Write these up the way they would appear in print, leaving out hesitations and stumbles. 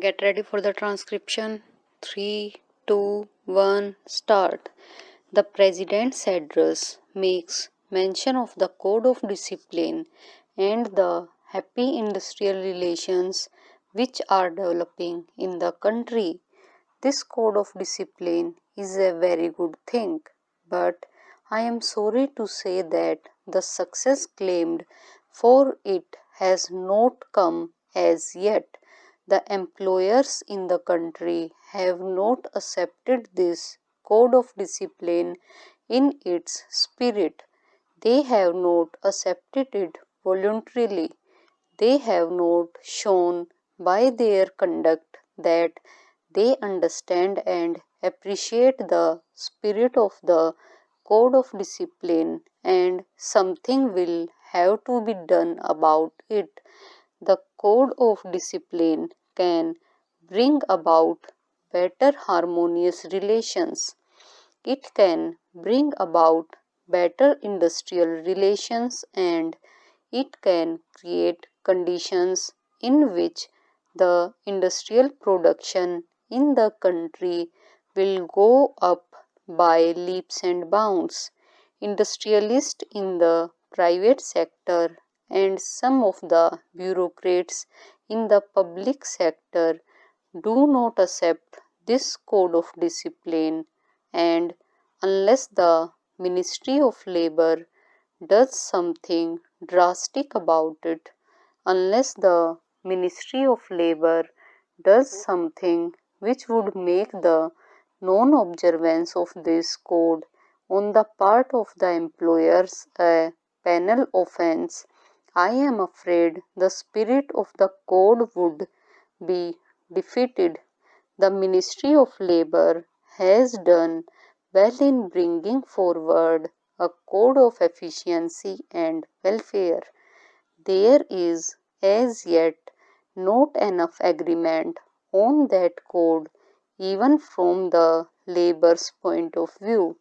Get ready for the transcription. 3, 2, 1, start. The President's address makes mention of the code of discipline and the happy industrial relations which are developing in the country. This code of discipline is a very good thing, but I am sorry to say that the success claimed for it has not come as yet. The employers in the country have not accepted this code of discipline in its spirit. They have not accepted it voluntarily. They have not shown by their conduct that they understand and appreciate the spirit of the code of discipline, and something will have to be done about it. The code of discipline can bring about better harmonious relations. It can bring about better industrial relations, and it can create conditions in which the industrial production in the country will go up by leaps and bounds. Industrialists in the private sector and some of the bureaucrats in the public sector do not accept this code of discipline, and unless the Ministry of Labor does something drastic about it, unless the Ministry of Labor does something which would make the non observance of this code on the part of the employers a penal offense, I am afraid the spirit of the code would be defeated. The Ministry of Labor has done well in bringing forward a code of efficiency and welfare. There is as yet not enough agreement on that code, even from the labor's point of view.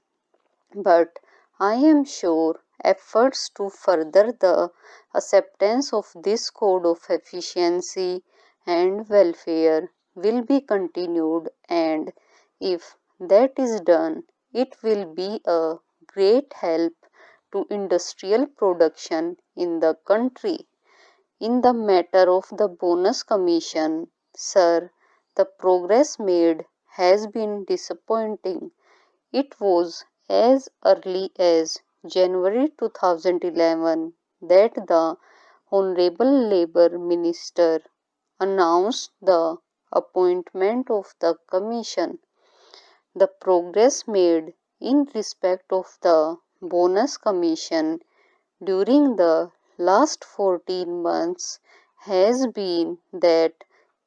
But I am sure efforts to further the acceptance of this code of efficiency and welfare will be continued, and if that is done, it will be a great help to industrial production in the country. In the matter of the bonus commission, sir, the progress made has been disappointing. It was as early as January 2011 that the Honorable Labour Minister announced the appointment of the Commission. The progress made in respect of the Bonus Commission during the last 14 months has been that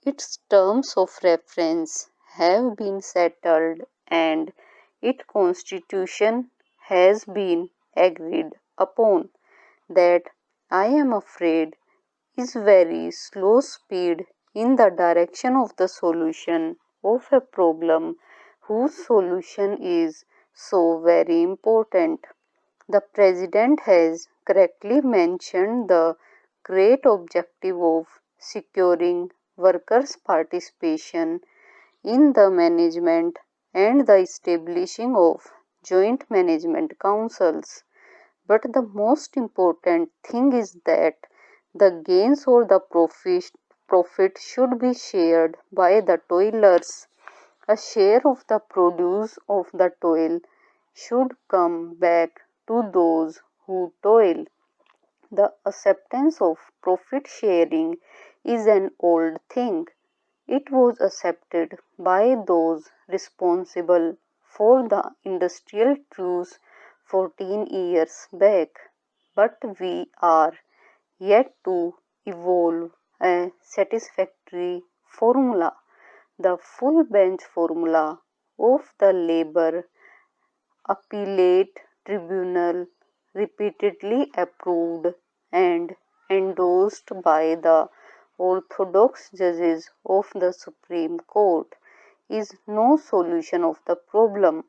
its terms of reference have been settled and its constitution has been agreed upon. That, I am afraid, is very slow speed in the direction of the solution of a problem whose solution is so very important. The President has correctly mentioned the great objective of securing workers' participation in the management and the establishing of joint management councils. But the most important thing is that the gains or the profit should be shared by the toilers. A share of the produce of the toil should come back to those who toil. The acceptance of profit sharing is an old thing. It was accepted by those responsible for the industrial truce 14 years back, but we are yet to evolve a satisfactory formula. The full bench formula of the Labour Appellate Tribunal, repeatedly approved and endorsed by the orthodox judges of the Supreme Court, is no solution of the problem.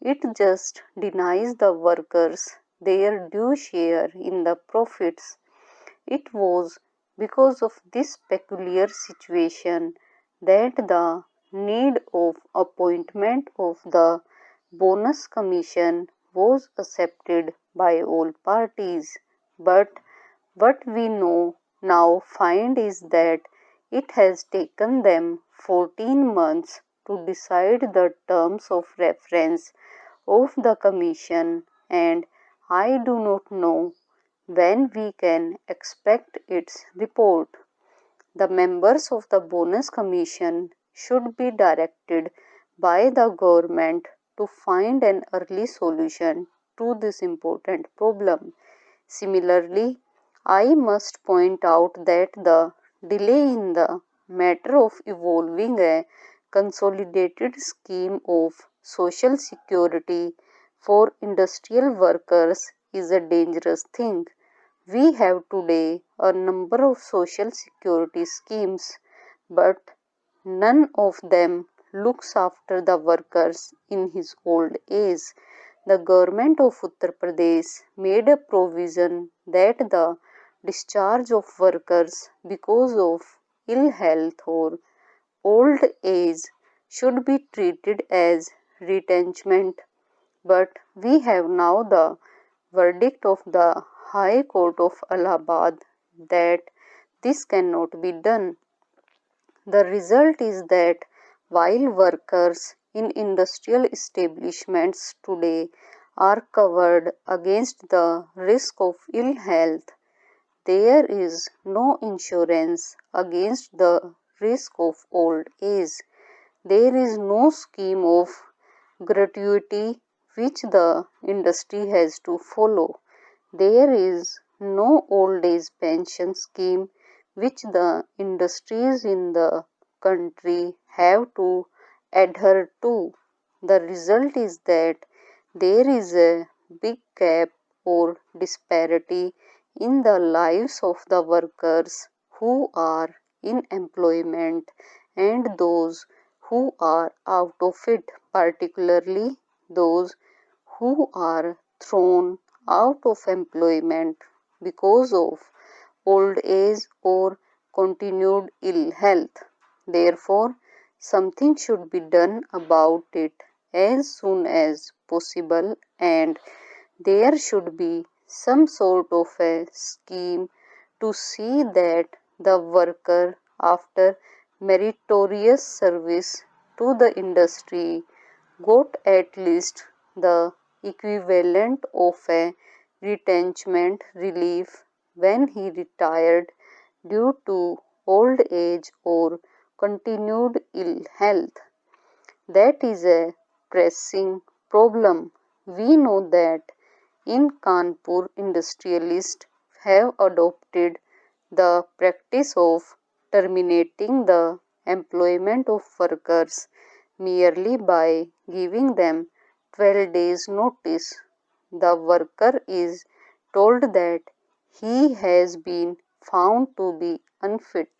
It just denies the workers their due share in the profits. It was because of this peculiar situation that the need of appointment of the bonus commission was accepted by all parties. But what we know now find is that it has taken them 14 months to decide the terms of reference of the commission, and I do not know when we can expect its report. The members of the bonus commission should be directed by the government to find an early solution to this important problem. Similarly, I must point out that the delay in the matter of evolving a consolidated scheme of social security for industrial workers is a dangerous thing. We have today a number of social security schemes, but none of them looks after the workers in his old age. The government of Uttar Pradesh made a provision that the discharge of workers because of ill health or old age should be treated as retrenchment, but we have now the verdict of the High Court of Allahabad that this cannot be done. The result is that while workers in industrial establishments today are covered against the risk of ill health, there is no insurance against the risk of old age. There is no scheme of gratuity which the industry has to follow. There is no old age pension scheme which the industries in the country have to adhere to. The result is that there is a big gap or disparity in the lives of the workers who are in employment and those who are out of it, particularly those who are thrown out of employment because of old age or continued ill health. Therefore, something should be done about it as soon as possible, and there should be some sort of a scheme to see that the worker, after meritorious service to the industry, got at least the equivalent of a retrenchment relief when he retired due to old age or continued ill health. That is a pressing problem. We know that in Kanpur, industrialists have adopted the practice of terminating the employment of workers merely by giving them 12 days notice. The worker is told that he has been found to be unfit.